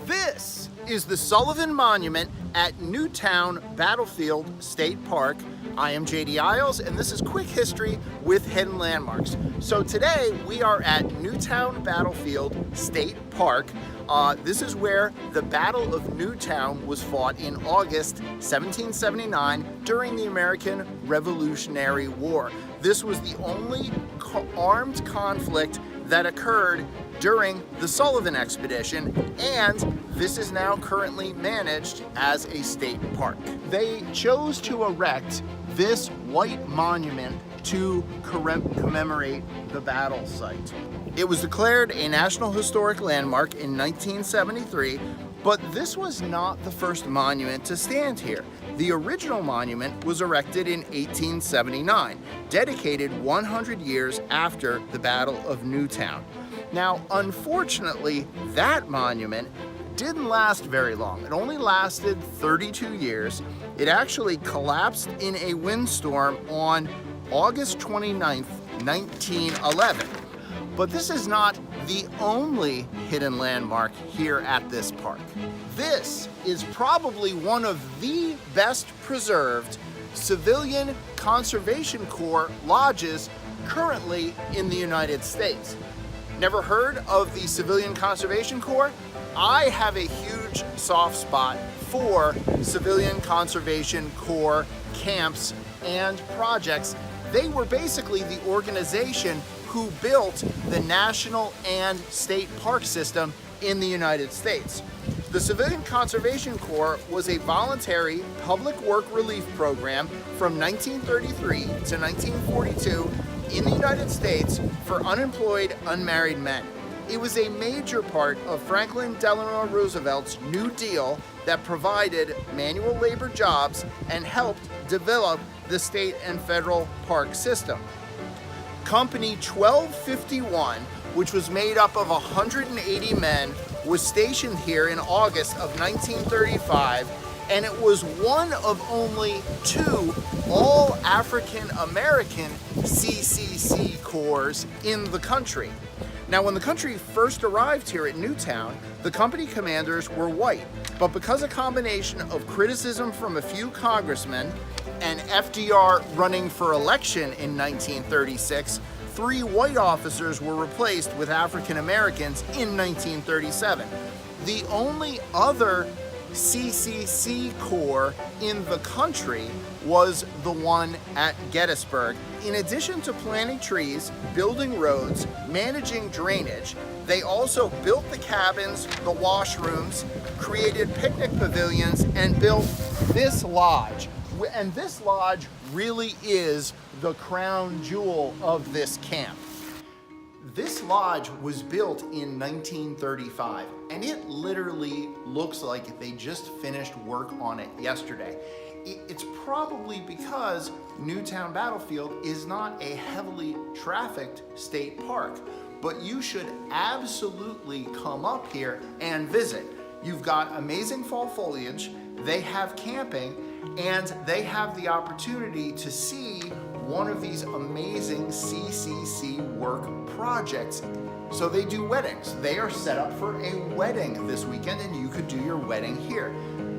This is the Sullivan Monument at Newtown Battlefield State Park. I am JD Isles, and this is Quick History with Hidden Landmarks. So today we are at Newtown Battlefield State Park. This is where the Battle of Newtown was fought in August 1779 during the American Revolutionary War. This was the only armed conflict that occurred during the Sullivan expedition, and this is now currently managed as a state park. They chose to erect this white monument to commemorate the battle site. It was declared a National Historic Landmark in 1973, but this was not the first monument to stand here. The original monument was erected in 1879, dedicated 100 years after the Battle of Newtown. Now, unfortunately, that monument didn't last very long. It only lasted 32 years. It actually collapsed in a windstorm on August 29th, 1911. But this is not the only hidden landmark here at this park. This is probably one of the best preserved civilian conservation corps lodges currently in the United States. Never heard of the Civilian Conservation Corps? I have a huge soft spot for Civilian Conservation Corps camps and projects. They were basically the organization who built the national and state park system in the United States. The Civilian Conservation Corps was a voluntary public work relief program from 1933 to 1942 in the United States for unemployed, unmarried men. It was a major part of Franklin Delano Roosevelt's New Deal that provided manual labor jobs and helped develop the state and federal park system. Company 1251, which was made up of 180 men, was stationed here in August of 1935, and it was one of only two all-African American CCC corps in the country. Now, when the country first arrived here at Newtown, the company commanders were white, but because a combination of criticism from a few congressmen and FDR running for election in 1936, 3 white officers were replaced with African Americans in 1937. The only other CCC corps in the country was the one at Gettysburg. In addition to planting trees, building roads, managing drainage, they also built the cabins, the washrooms, created picnic pavilions, and built this lodge. And this lodge really is the crown jewel of this camp. This lodge was built in 1935, and it literally looks like they just finished work on it yesterday. It's probably because Newtown Battlefield is not a heavily trafficked state park, but you should absolutely come up here and visit. You've got amazing fall foliage, they have camping, and they have the opportunity to see one of these amazing CCC work projects. So they do weddings. They are set up for a wedding this weekend, and you could do your wedding here.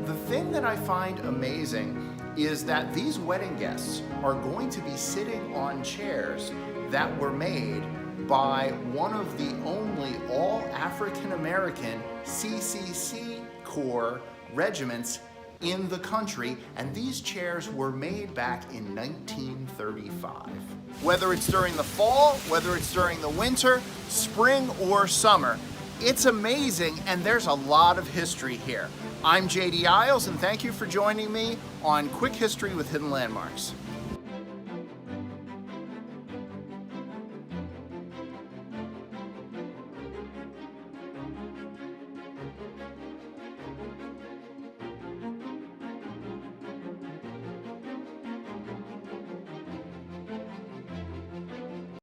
The thing that I find amazing is that these wedding guests are going to be sitting on chairs that were made by one of the only all African American CCC Corps regiments in the country, and these chairs were made back in 1935. Whether it's during the fall, whether it's during the winter, spring, or summer, it's amazing, and there's a lot of history here. I'm JD Isles, and thank you for joining me on Quick History with Hidden Landmarks.